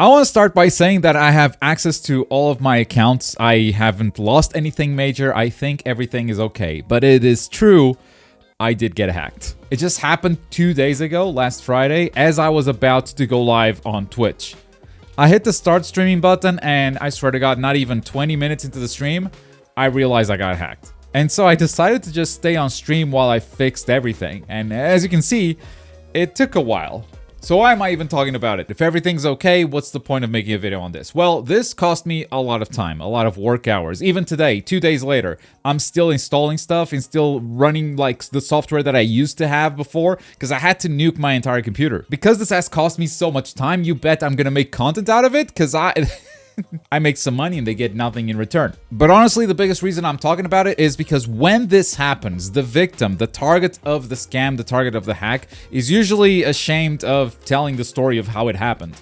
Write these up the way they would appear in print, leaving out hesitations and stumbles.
I want to start by saying that I have access to all of my accounts. I haven't lost anything major. I think everything is okay. But it is true, I did get hacked. It just happened 2 days ago, last Friday, as I was about to go live on Twitch. I hit the start streaming button and I swear to God, not even 20 minutes into the stream, I realized I got hacked. And so I decided to just stay on stream while I fixed everything. And as you can see, it took a while. So why am I even talking about it? If everything's okay, what's the point of making a video on this? Well, this cost me a lot of time, a lot of work hours. Even today, 2 days later, I'm still installing stuff and still running like the software that I used to have before because I had to nuke my entire computer. Because this has cost me so much time, you bet I'm gonna make content out of it because I make some money and they get nothing in return. But honestly, the biggest reason I'm talking about it is because when this happens, the victim, the target of the scam, the target of the hack, is usually ashamed of telling the story of how it happened.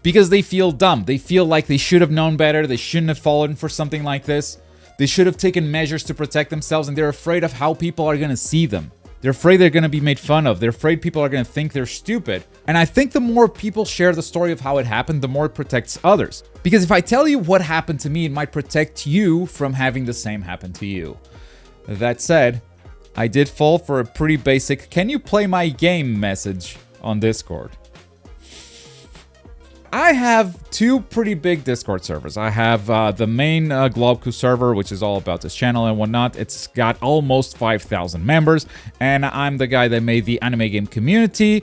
Because they feel dumb. They feel like they should have known better. They shouldn't have fallen for something like this. They should have taken measures to protect themselves, and they're afraid of how people are going to see them. They're afraid they're going to be made fun of. They're afraid people are going to think they're stupid. And I think the more people share the story of how it happened, the more it protects others. Because if I tell you what happened to me, it might protect you from having the same happen to you. That said, I did fall for a pretty basic "can you play my game" message on Discord. I have two pretty big Discord servers. I have the main Globku server, which is all about this channel and whatnot. It's got almost 5,000 members, and I'm the guy that made the anime game community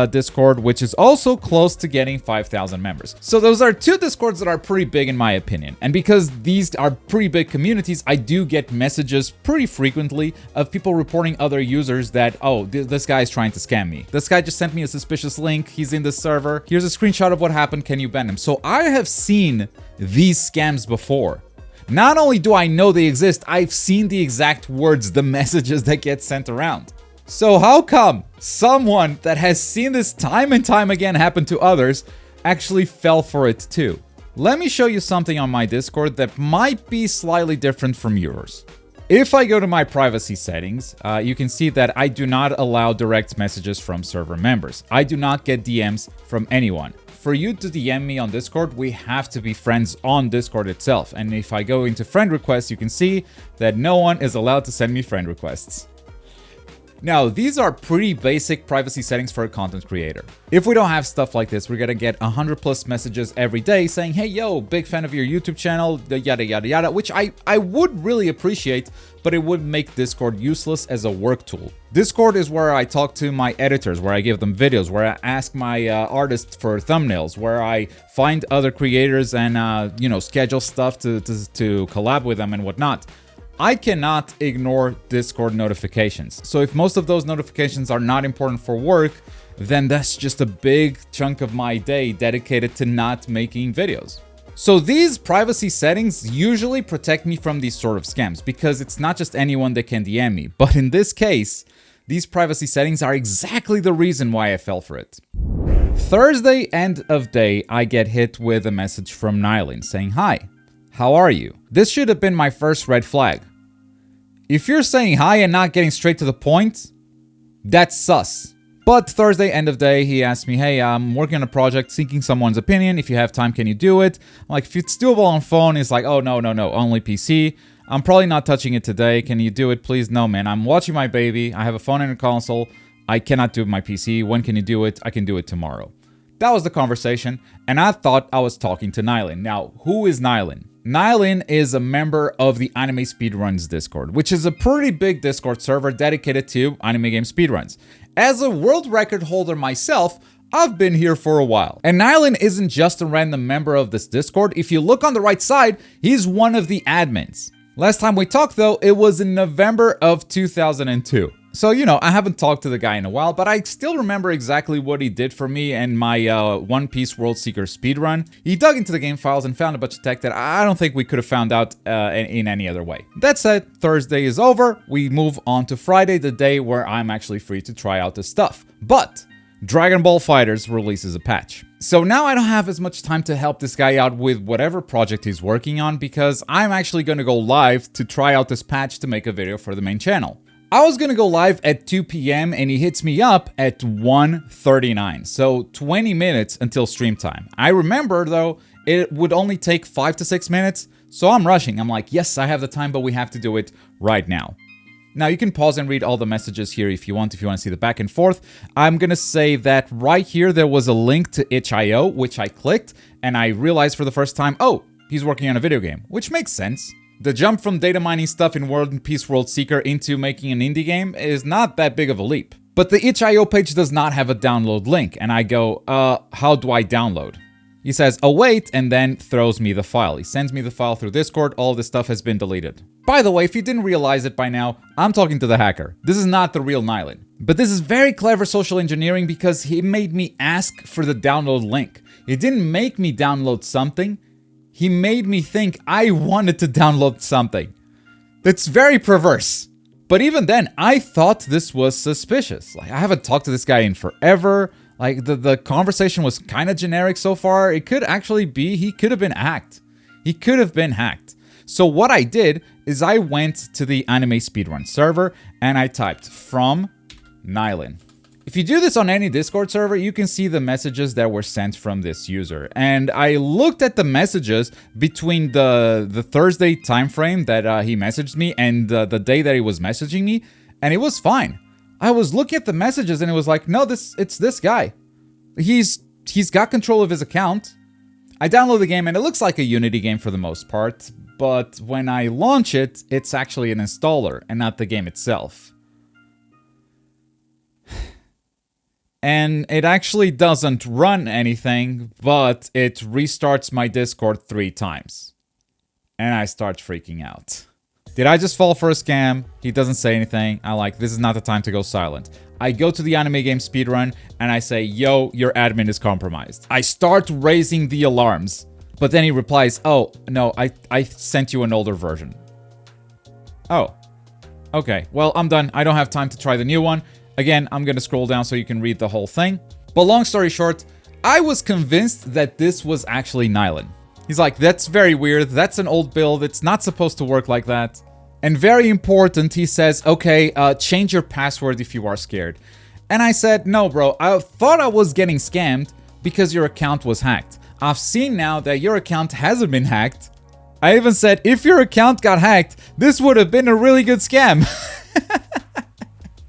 Discord, which is also close to getting 5,000 members. So those are two Discords that are pretty big in my opinion. And because these are pretty big communities, I do get messages pretty frequently of people reporting other users that, oh, this guy is trying to scam me. This guy just sent me a suspicious link. He's in this server. Here's a screenshot of what happened. Can you ban him? So I have seen these scams before. Not only do I know they exist, I've seen the exact words, the messages that get sent around. So how come someone that has seen this time and time again happen to others actually fell for it too? Let me show you something on my Discord that might be slightly different from yours. If I go to my privacy settings, you can see that I do not allow direct messages from server members. I do not get DMs from anyone. For you to DM me on Discord, we have to be friends on Discord itself. And if I go into friend requests, you can see that no one is allowed to send me friend requests. Now, these are pretty basic privacy settings for a content creator. If we don't have stuff like this, we're gonna get 100+ messages every day saying, hey, yo, big fan of your YouTube channel, yada, yada, yada, which I would really appreciate, but it would make Discord useless as a work tool. Discord is where I talk to my editors, where I give them videos, where I ask my artists for thumbnails, where I find other creators and, schedule stuff to collab with them and whatnot. I cannot ignore Discord notifications. So if most of those notifications are not important for work, then that's just a big chunk of my day dedicated to not making videos. So these privacy settings usually protect me from these sort of scams because it's not just anyone that can DM me. But in this case, these privacy settings are exactly the reason why I fell for it. Thursday end of day, I get hit with a message from Nighlin saying, hi. How are you? This should have been my first red flag. If you're saying hi and not getting straight to the point, that's sus. But Thursday, end of day, he asked me, hey, I'm working on a project, seeking someone's opinion. If you have time, can you do it? I'm like, if it's doable on phone, it's like, oh, no, only PC. I'm probably not touching it today. Can you do it, please? No, man, I'm watching my baby. I have a phone and a console. I cannot do my PC. When can you do it? I can do it tomorrow. That was the conversation, and I thought I was talking to Nighlin. Now, who is Nighlin? Nighlin is a member of the Anime Speedruns Discord, which is a pretty big Discord server dedicated to anime game speedruns. As a world record holder myself, I've been here for a while. And Nighlin isn't just a random member of this Discord. If you look on the right side, he's one of the admins. Last time we talked though, it was in November of 2002. So, I haven't talked to the guy in a while, but I still remember exactly what he did for me and my One Piece World Seeker speedrun. He dug into the game files and found a bunch of tech that I don't think we could have found out in any other way. That said, Thursday is over. We move on to Friday, the day where I'm actually free to try out this stuff. But Dragon Ball FighterZ releases a patch. So now I don't have as much time to help this guy out with whatever project he's working on because I'm actually going to go live to try out this patch to make a video for the main channel. I was gonna go live at 2 p.m. and he hits me up at 1:39, so 20 minutes until stream time. I remember though, it would only take 5 to 6 minutes, so I'm rushing. I'm like, yes, I have the time, but we have to do it right now. Now you can pause and read all the messages here if you want to see the back and forth. I'm gonna say that right here there was a link to itch.io, which I clicked, and I realized for the first time, oh, he's working on a video game, which makes sense. The jump from data mining stuff in World and Peace World Seeker into making an indie game is not that big of a leap. But the itch.io page does not have a download link, and I go, how do I download? He says, oh wait, and then throws me the file. He sends me the file through Discord. All this stuff has been deleted. By the way, if you didn't realize it by now, I'm talking to the hacker. This is not the real Nighlin. But this is very clever social engineering because he made me ask for the download link. He didn't make me download something. He made me think I wanted to download something. That's very perverse. But even then, I thought this was suspicious. Like, I haven't talked to this guy in forever. Like, the conversation was kind of generic so far. It could actually be he could have been hacked. He could have been hacked. So what I did is I went to the anime speedrun server and I typed from Nighlin. If you do this on any Discord server, you can see the messages that were sent from this user. And I looked at the messages between the Thursday time frame that he messaged me and the day that he was messaging me, and it was fine. I was looking at the messages and it was like, no, it's this guy. He's got control of his account. I download the game and it looks like a Unity game for the most part, but when I launch it, it's actually an installer and not the game itself. And it actually doesn't run anything, but it restarts my Discord 3 times. And I start freaking out. Did I just fall for a scam? He doesn't say anything. I like, this is not the time to go silent. I go to the anime game speedrun and I say, yo, your admin is compromised. I start raising the alarms, but then he replies, oh, no, I sent you an older version. Oh, okay, well, I'm done. I don't have time to try the new one. Again, I'm gonna scroll down so you can read the whole thing. But long story short, I was convinced that this was actually Nighlin. He's like, that's very weird. That's an old build. It's not supposed to work like that. And very important, he says, okay, change your password if you are scared. And I said, no, bro, I thought I was getting scammed because your account was hacked. I've seen now that your account hasn't been hacked. I even said, if your account got hacked, this would have been a really good scam.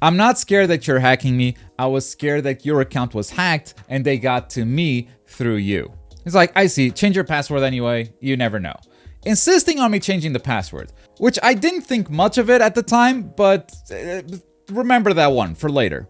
I'm not scared that you're hacking me. I was scared that your account was hacked and they got to me through you. He's like, I see, change your password anyway, you never know. Insisting on me changing the password, which I didn't think much of it at the time, but remember that one for later.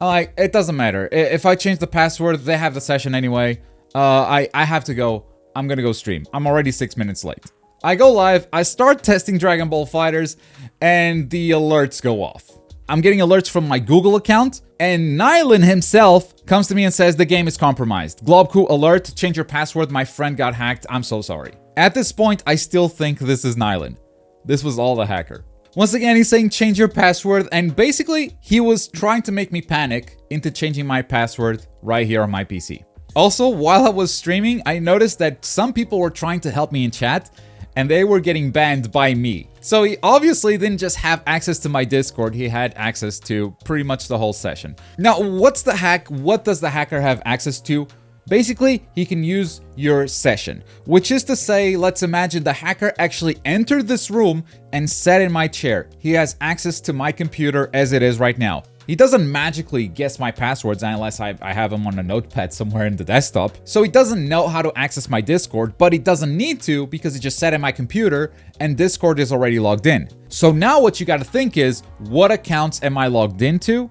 Like, it doesn't matter. If I change the password, they have the session anyway. I have to go. I'm gonna go stream. I'm already 6 minutes late. I go live, I start testing Dragon Ball FighterZ, and the alerts go off. I'm getting alerts from my Google account, and Nighlin himself comes to me and says the game is compromised. Globku alert, change your password, my friend got hacked, I'm so sorry. At this point, I still think this is Nighlin. This was all the hacker. Once again, he's saying change your password, and basically, he was trying to make me panic into changing my password right here on my PC. Also, while I was streaming, I noticed that some people were trying to help me in chat, and they were getting banned by me. So he obviously didn't just have access to my Discord, he had access to pretty much the whole session. Now, what's the hack? What does the hacker have access to? Basically, he can use your session, which is to say, let's imagine the hacker actually entered this room and sat in my chair. He has access to my computer as it is right now. He doesn't magically guess my passwords unless I have them on a notepad somewhere in the desktop. So he doesn't know how to access my Discord, but he doesn't need to because he just sat at my computer and Discord is already logged in. So now what you gotta think is, what accounts am I logged into?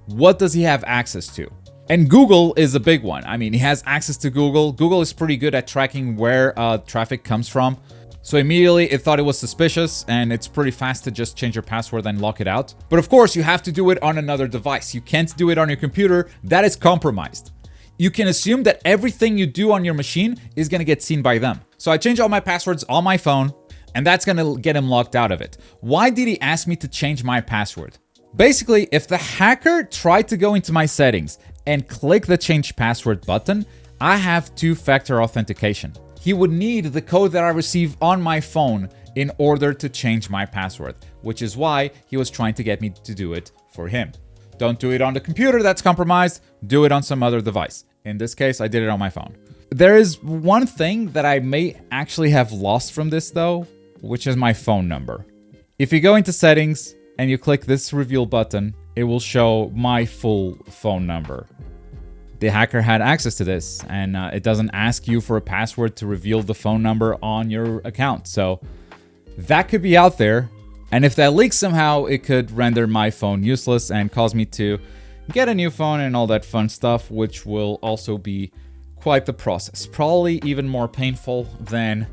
What does he have access to? And Google is a big one. I mean, he has access to Google. Google is pretty good at tracking where traffic comes from. So immediately it thought it was suspicious, and it's pretty fast to just change your password and lock it out. But of course, you have to do it on another device. You can't do it on your computer. That is compromised. You can assume that everything you do on your machine is gonna get seen by them. So I change all my passwords on my phone, and that's gonna get him locked out of it. Why did he ask me to change my password? Basically, if the hacker tried to go into my settings and click the change password button, I have two-factor authentication. he would need the code that I receive on my phone in order to change my password, which is why he was trying to get me to do it for him. Don't do it on the computer that's compromised, do it on some other device. In this case, I did it on my phone. There is one thing that I may actually have lost from this though, which is my phone number. If you go into settings and you click this reveal button, it will show my full phone number. The hacker had access to this, and it doesn't ask you for a password to reveal the phone number on your account. So that could be out there. And if that leaks somehow, it could render my phone useless and cause me to get a new phone and all that fun stuff, which will also be quite the process. Probably even more painful than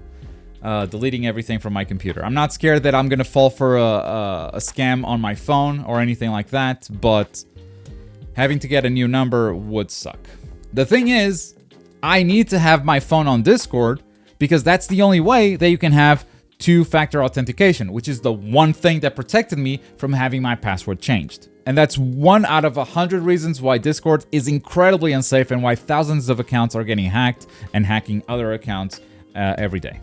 deleting everything from my computer. I'm not scared that I'm gonna fall for a scam on my phone or anything like that, but having to get a new number would suck. The thing is, I need to have my phone on Discord because that's the only way that you can have two-factor authentication, which is the one thing that protected me from having my password changed. And that's 1 out of 100 reasons why Discord is incredibly unsafe and why thousands of accounts are getting hacked and hacking other accounts every day.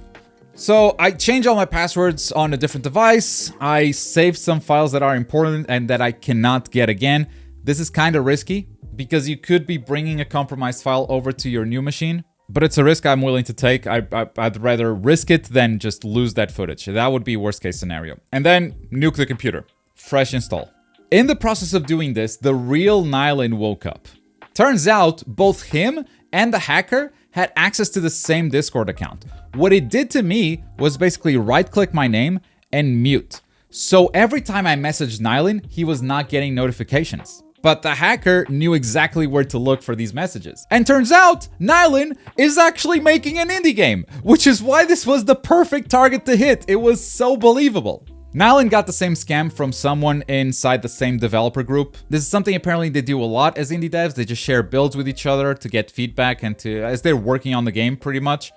So I changed all my passwords on a different device. I saved some files that are important and that I cannot get again. This is kind of risky because you could be bringing a compromised file over to your new machine, but it's a risk I'm willing to take. I'd rather risk it than just lose that footage. That would be worst case scenario. And then nuke the computer. Fresh install. In the process of doing this, the real Nighlin woke up. Turns out both him and the hacker had access to the same Discord account. What it did to me was basically right-click my name and mute. So every time I messaged Nighlin, he was not getting notifications. But the hacker knew exactly where to look for these messages. And turns out, Nighlin is actually making an indie game, which is why this was the perfect target to hit. It was so believable. Nighlin got the same scam from someone inside the same developer group. This is something apparently they do a lot as indie devs. They just share builds with each other to get feedback and as they're working on the game pretty much.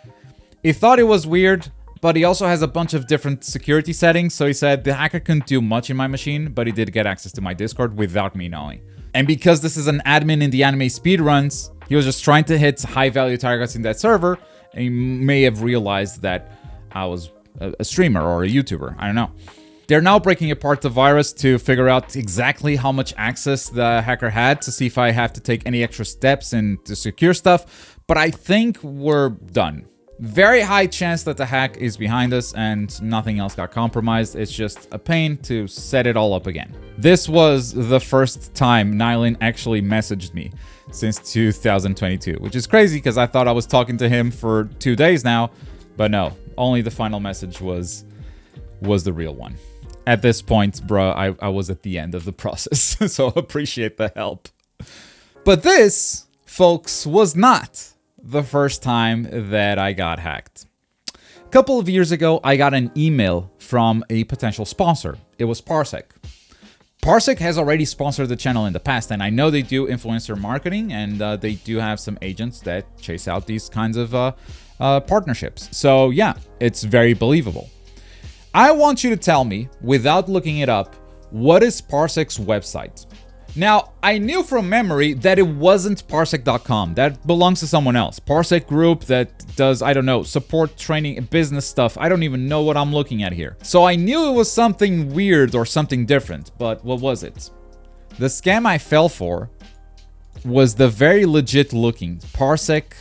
He thought it was weird, but he also has a bunch of different security settings. So he said the hacker couldn't do much in my machine, but he did get access to my Discord without me knowing. And because this is an admin in the anime speedruns, he was just trying to hit high value targets in that server. And he may have realized that I was a streamer or a YouTuber. I don't know. They're now breaking apart the virus to figure out exactly how much access the hacker had to see if I have to take any extra steps and to secure stuff. But I think we're done. Very high chance that the hack is behind us and nothing else got compromised. It's just a pain to set it all up again. This was the first time Nighlin actually messaged me since 2022, which is crazy because I thought I was talking to him for 2 days now, but no, only the final message was the real one. At this point, bro, I was at the end of the process, so appreciate the help. But this, folks, was not the first time that I got hacked. A couple of years ago, I got an email from a potential sponsor. It was Parsec. Parsec has already sponsored the channel in the past, and I know they do influencer marketing, and they do have some agents that chase out these kinds of partnerships. So yeah, it's very believable. I want you to tell me, without looking it up, what is Parsec's website? Now, I knew from memory that it wasn't Parsec.com. That belongs to someone else. Parsec Group that does, I don't know, support, training, business stuff. I don't even know what I'm looking at here. So I knew it was something weird or something different, but what was it? The scam I fell for was the very legit looking Parsec.gg,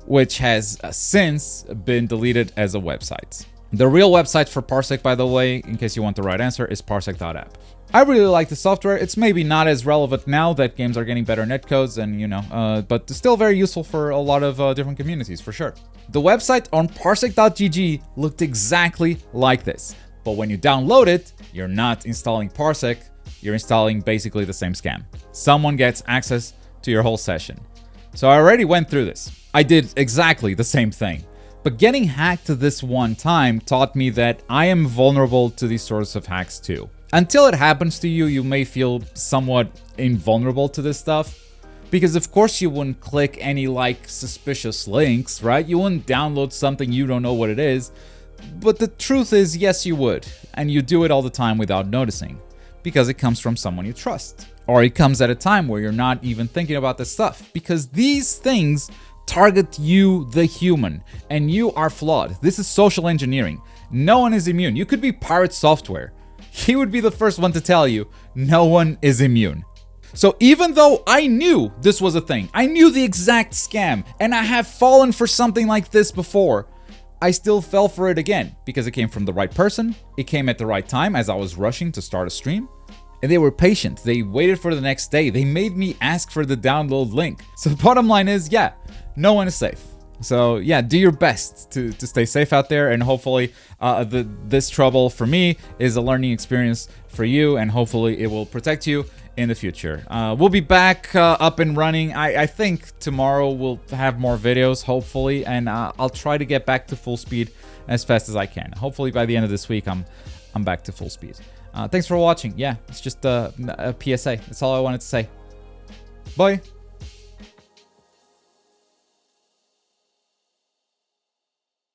which has since been deleted as a website. The real website for Parsec, by the way, in case you want the right answer, is parsec.app. I really like the software. It's maybe not as relevant now that games are getting better netcodes and, but still very useful for a lot of different communities, for sure. The website on parsec.gg looked exactly like this. But when you download it, you're not installing Parsec, you're installing basically the same scam. Someone gets access to your whole session. So I already went through this. I did exactly the same thing. But getting hacked this one time taught me that I am vulnerable to these sorts of hacks too. Until it happens to you, you may feel somewhat invulnerable to this stuff. Because of course you wouldn't click any suspicious links, right? You wouldn't download something you don't know what it is. But the truth is, yes, you would. And you do it all the time without noticing. Because it comes from someone you trust. Or it comes at a time where you're not even thinking about this stuff. Because these things target you, the human, and you are flawed. This is social engineering. No one is immune. You could be pirate software. He would be the first one to tell you no one is immune. So even though I knew this was a thing, I knew the exact scam, and I have fallen for something like this before, I still fell for it again because it came from the right person. It came at the right time as I was rushing to start a stream. And they were patient. They waited for the next day. They made me ask for the download link. So the bottom line is, yeah, no one is safe. So yeah, do your best to stay safe out there, and hopefully this trouble for me is a learning experience for you, and hopefully it will protect you in the future. We'll be back up and running. I think tomorrow we'll have more videos, hopefully, and I'll try to get back to full speed as fast as I can. Hopefully by the end of this week I'm back to full speed. Thanks for watching. Yeah, it's just a PSA. That's all I wanted to say. Bye.